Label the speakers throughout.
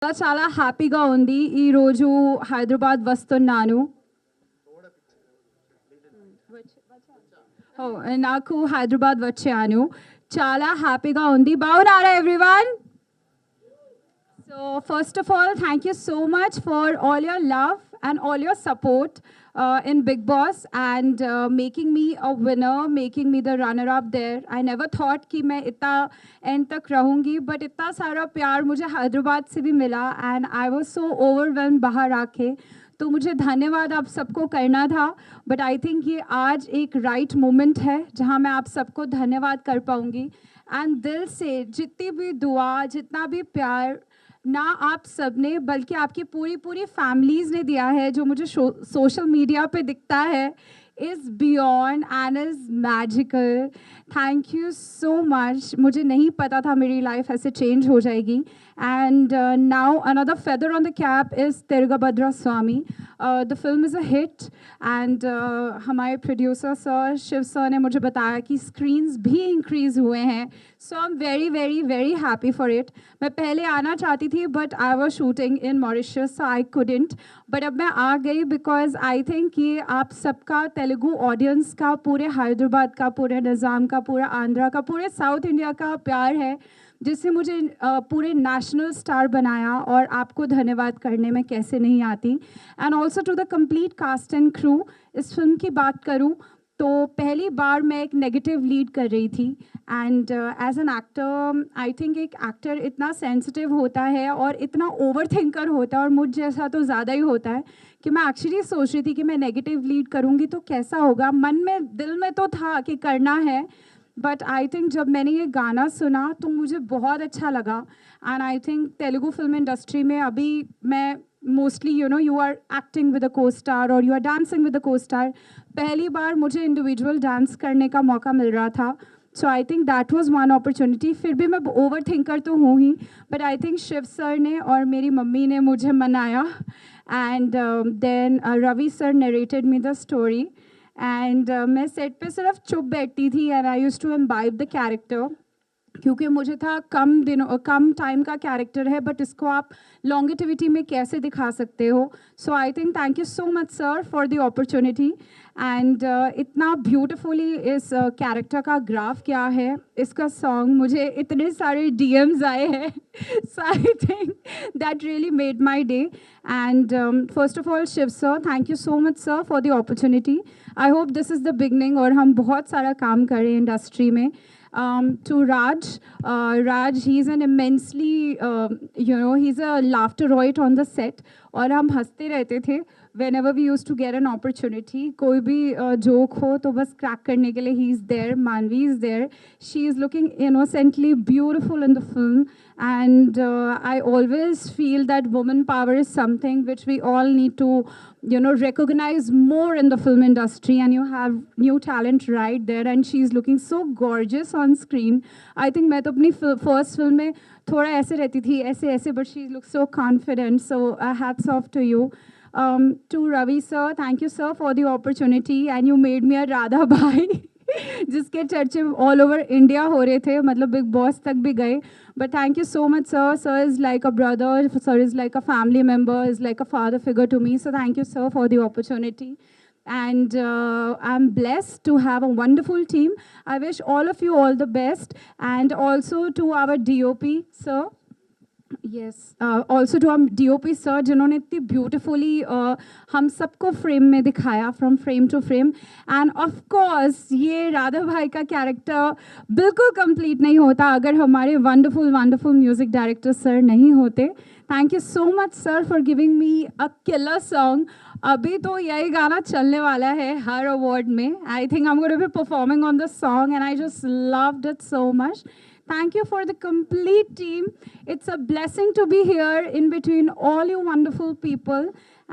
Speaker 1: చాలా హ్యాపీగా ఉంది ఈరోజు హైదరాబాద్ వస్తున్నాను. నాకు హైదరాబాద్ వచ్చాను. చాలా హ్యాపీగా ఉంది. బాగున్నారా everyone? So first of all, thank you so much for all your love and all your support in Big Boss and making me a winner, making me the runner-up there. I never thought कि मैं इतना end तक रहूँगी, but इतना सारा प्यार मुझे हैदराबाद से भी मिला and I was so overwhelmed बाहर आके. तो मुझे धन्यवाद आप सबको करना था, बट आई थिंक ये आज एक राइट मोमेंट है जहाँ मैं आप सबको धन्यवाद कर पाऊँगी. एंड दिल से जितनी भी दुआ, जितना भी प्यार ना आप सब ने बल्कि आपकी पूरी पूरी फैमिलीज़ ने दिया है, जो मुझे सोशल मीडिया पे दिखता है, is beyond and is magical. Thank you so much. मुझे नहीं पता था मेरी लाइफ ऐसे चेंज हो जाएगी. And now another feather on the cap is Tirugabadhara Swami. The film is a hit and हमारे प्रोड्यूसर सर शिव सर ने मुझे बताया कि स्क्रीन्स भी इंक्रीज़ हुए हैं. So I am very very very happy for it. मैं पहले आना चाहती थी but I was shooting in Mauritius so I couldn't, but अब मैं आ गई बिकॉज आई थिंक ये आप सबका, तेलुगु ऑडियंस का, पूरे हैदराबाद का, पूरे निज़ाम का, पूरा आंध्रा का, पूरे साउथ इंडिया का प्यार है जिससे मुझे पूरे नेशनल स्टार बनाया. और आपको धन्यवाद करने में कैसे नहीं आती. And also to the complete cast and crew. इस फिल्म की बात करूँ तो पहली बार मैं एक नेगेटिव लीड कर रही थी and as an actor I think एक एक्टर इतना सेंसिटिव होता है और इतना ओवर थिंकर होता है, और मुझ जैसा तो ज़्यादा ही होता है, कि मैं एक्चुअली सोच रही थी कि मैं नेगेटिव लीड करूँगी तो कैसा होगा. मन में, दिल में तो था कि करना है, बट आई थिंक जब मैंने ये गाना सुना तो मुझे बहुत अच्छा लगा. And I think Telugu film industry में अभी मैं mostly you are acting with a co star और you are dancing with a co star. पहली बार मुझे इंडिविजुअल डांस करने का मौका मिल रहा था. So I think that was one opportunity. फिर भी मैं ओवर थिंकर तो हूँ ही, but I think Shiv sir ने और मेरी मम्मी ने मुझे मनाया. And then Ravi sir narrated me the story and मैं सेट पे सिर्फ चुप बैठती थी and I used to imbibe the character, क्योंकि मुझे था कम टाइम का कैरेक्टर है बट इसको आप लॉन्गेटिविटी में कैसे दिखा सकते हो. So I think thank you so much sir for the opportunity. And इतना ब्यूटिफुली इस कैरेक्टर का ग्राफ क्या है, इसका सॉन्ग, मुझे इतने सारे डीएम्स आए हैं. So I think that really made my day. And first of all Shiv sir, thank you so much sir for the opportunity. I hope this is the beginning और हम बहुत सारा काम करें इंडस्ट्री में. To Raj, he's an immensely, he's a laughter-roid on the set. और हम हंसते रहते थे whenever we used to get an opportunity. कोई भी joke हो तो बस crack करने के लिए he is there. Manvi is there. She is looking innocently beautiful in the film. And I always feel that woman power is something which we all need to, recognize more in the film industry. And you have new talent right there. And she is looking so gorgeous on screen. I think मैं तो अपनी first film में थोड़ा ऐसे रहती थी, ऐसे, but she looks so confident. So hats off to you. To Ravi sir, thank you sir for the opportunity and you made me a Radha Bhai. जिसके चर्चे ऑल ओवर इंडिया हो रहे थे, मतलब बिग बॉस तक भी गए. But thank you so much sir. Sir is like a brother, sir is like a family member, is like a father figure to me. So thank you sir for the opportunity. And I'm blessed to have a wonderful team. I wish all of you all the best. And also to our DOP, sir. Yes, also to our DOP sir, जिन्होंने इतनी beautifully हम सबको frame में दिखाया, from frame to frame. And of course ये राधा भाई का character बिल्कुल कंप्लीट नहीं होता अगर हमारे वंडरफुल म्यूज़िक डायरेक्टर सर नहीं होते. Thank you so much sir for giving me a killer song. अभी तो यही गाना चलने वाला है हर अवार्ड में. I think I am going to be performing on the song and I just loved it so much. Thank you for the complete team. It's a blessing to be here in between all you wonderful people.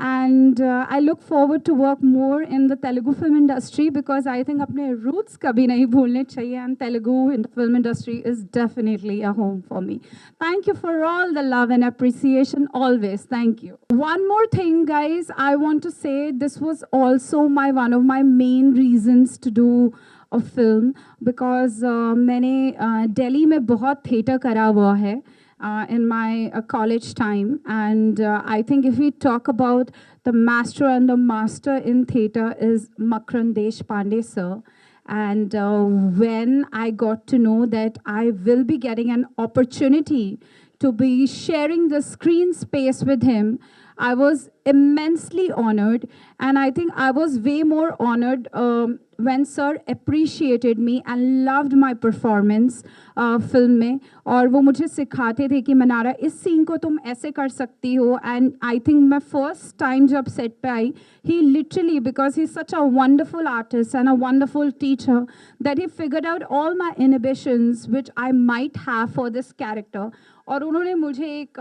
Speaker 1: And I look forward to work more in the Telugu film industry because I think apne roots kabhi nahi bhulne chahiye, and Telugu in the film industry is definitely a home for me. Thank you for all the love and appreciation always. Thank you. One more thing, guys, I want to say this was also one of my main reasons to do a film because मैंने दिल्ली में बहुत theatre करा हुआ है in my college time. And I think if we talk about the master and the master in theatre is Makran Deshpande sir. And when I got to know that I will be getting an opportunity to be sharing the screen space with him, I was immensely honored. And I think I was way more honored when sir appreciated me and loved my performance film में. और वो मुझे सिखाते थे कि मनारा इस scene को तुम ऐसे कर सकती हो. And I think मैं first time जब set पे आई, he literally, because he's such a wonderful artist and a wonderful teacher, that he figured out all my inhibitions which I might have for this character. और उन्होंने मुझे एक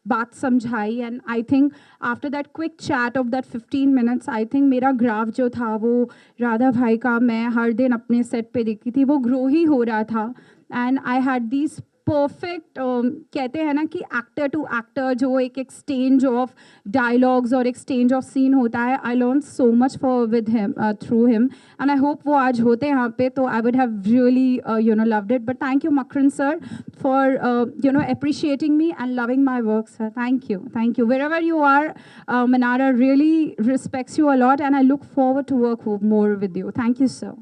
Speaker 1: बात समझाई. And I think after that quick chat off that 15 minutes, I think मेरा graph जो था वो राधा भाई का मैं हर दिन अपने सेट पे देखती थी, वो ग्रो ही हो रहा था. And I had these perfect कहते हैं ना कि एक्टर टू एक्टर जो एक एक्सचेंज ऑफ डायलॉग्स और एक्सचेंज ऑफ सीन होता है, I learn so much for with him through him. And I hope वो आज होते हैं यहाँ पे, तो I would have really loved it. But thank you Makarand sir for appreciating me and loving my work, sir. Thank you. Wherever you are, Manara really respects you a lot, and I look forward to work more with you. Thank you, sir.